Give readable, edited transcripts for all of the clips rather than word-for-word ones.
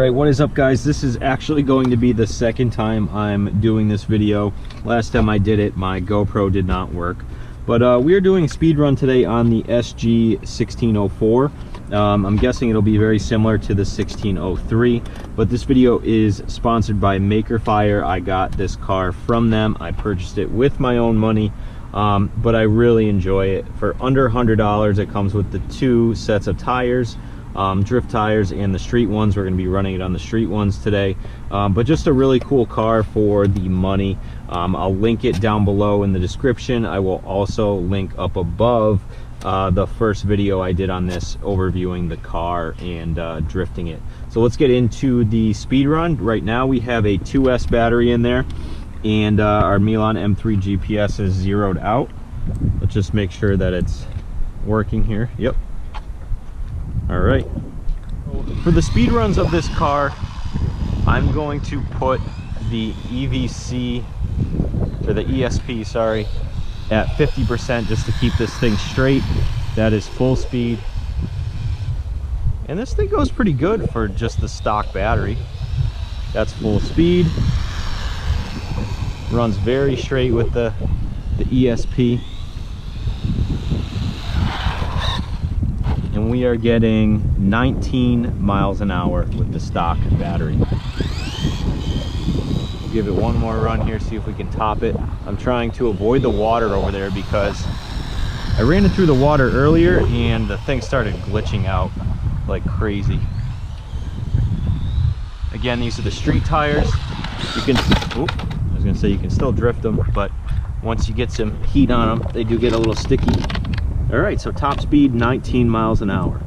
Alright, what is up guys? This is actually going to be the second time I'm doing this video. Last time I did it, my GoPro did not work. But we are doing a speed run today on the SG1604. I'm guessing it'll be very similar to the 1603, but this video is sponsored by Maker Fire. I got this car from them. I purchased it with my own money, but I really enjoy it. For under $100, it comes with the 2 sets of tires, drift tires and the street ones. We're going to be running it on the street ones today, but just a really cool car for the money. I'll link it down below in the description. I will also link up above the first video I did on this, overviewing the car and drifting it. So let's get into the speed run. Right now we have a 2S battery in there, and our Milan M3 GPS is zeroed out. Let's just make sure that it's working here. Yep. All right. For the speed runs of this car, I'm going to put the EVC, or the ESP, sorry, at 50% just to keep this thing straight. That is full speed. And this thing goes pretty good for just the stock battery. That's full speed. Runs very straight with the ESP. And we are getting 19 miles an hour with the stock battery. Give it one more run here, see if we can top it. I'm trying to avoid the water over there because I ran it through the water earlier and the thing started glitching out like crazy. Again, these are the street tires. You can, I was gonna say you can still drift them, but once you get some heat on them, they do get a little sticky. All right, so top speed 19 miles an hour.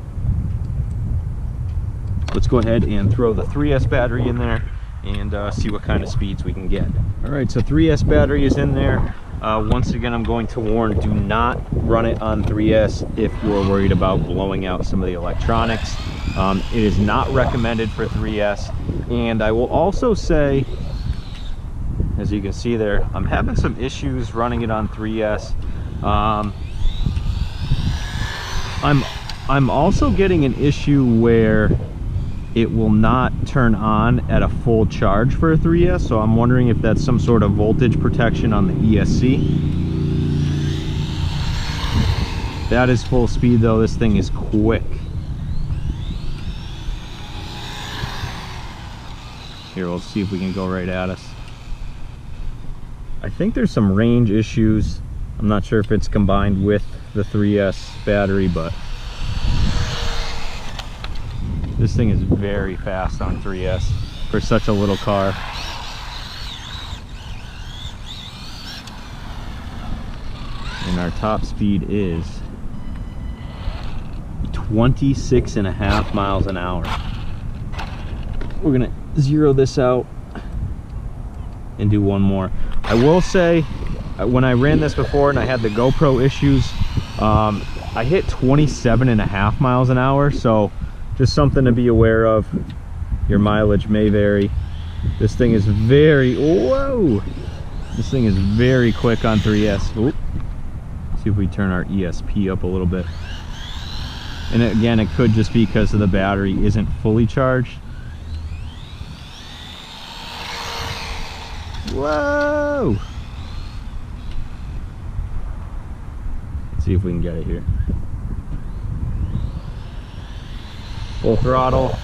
Let's go ahead and throw the 3S battery in there and see what kind of speeds we can get. All right, so 3S battery is in there. Once again, I'm going to warn, do not run it on 3S if you're worried about blowing out some of the electronics. It is not recommended for 3S. And I will also say, as you can see there, I'm having some issues running it on 3S. I'm also getting an issue where it will not turn on at a full charge for a 3S, so I'm wondering if that's some sort of voltage protection on the ESC. That is full speed though. This thing is quick. Here, we'll see if we can go right at us. I think there's some range issues. I'm not sure if it's combined with the 3S battery, but this thing is very fast on 3S for such a little car. And our top speed is 26.5 miles an hour. We're gonna zero this out and do one more. I will say, when I ran this before and I had the GoPro issues, I hit 27.5 miles an hour, so just something to be aware of. Your mileage may vary. This thing is very, whoa! This thing is very quick on 3S. Oop. See if we turn our ESP up a little bit. And again, it could just be because of the battery isn't fully charged. Whoa! Let's see if we can get it here. Full throttle.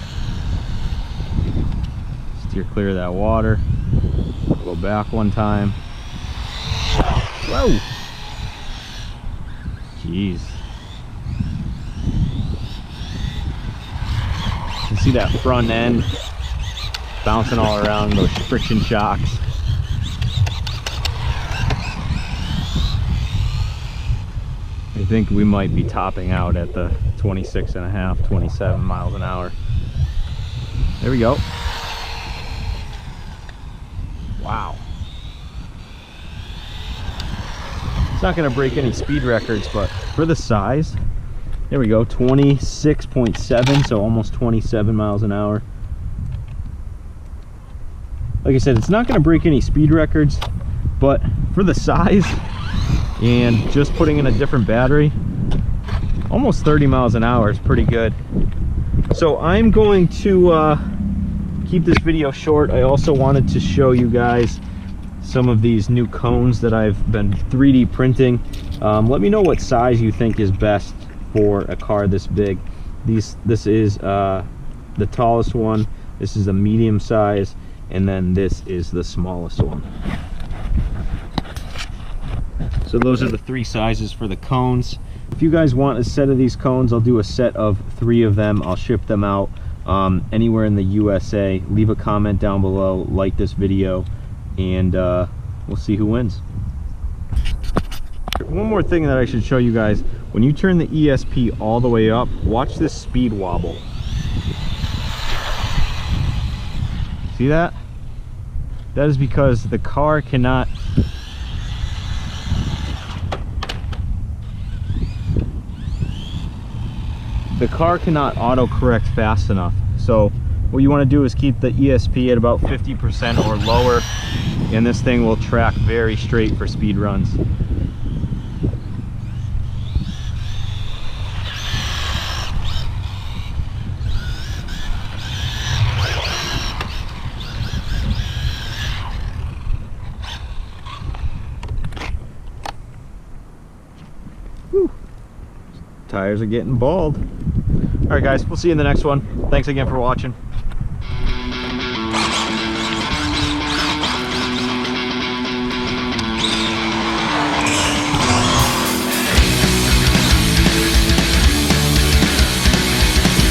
Steer clear of that water. Go back one time. Whoa! Jeez. You can see that front end bouncing all around, those friction shocks. I think we might be topping out at the 26.5, 27 miles an hour. There we go. Wow. It's not gonna break any speed records, but for the size, there we go, 26.7, so almost 27 miles an hour. Like I said, it's not gonna break any speed records, but for the size, and just putting in a different battery, almost 30 miles an hour is pretty good. So I'm going to keep this video short, I also wanted to show you guys some of these new cones that I've been 3D printing. Let me know what size you think is best for a car this big. This is the tallest one, this is a medium size, and then this is the smallest one. So those are the 3 sizes for the cones. If you guys want a set of these cones, I'll do a set of 3 of them. I'll ship them out anywhere in the USA. Leave a comment down below, like this video, and we'll see who wins. One more thing that I should show you guys. When you turn the ESP all the way up, watch this speed wobble. See that? That is because the car cannot autocorrect fast enough. So what you want to do is keep the ESP at about 50% or lower, and this thing will track very straight for speed runs. Whew. Tires are getting bald. All right guys, we'll see you in the next one. Thanks again for watching.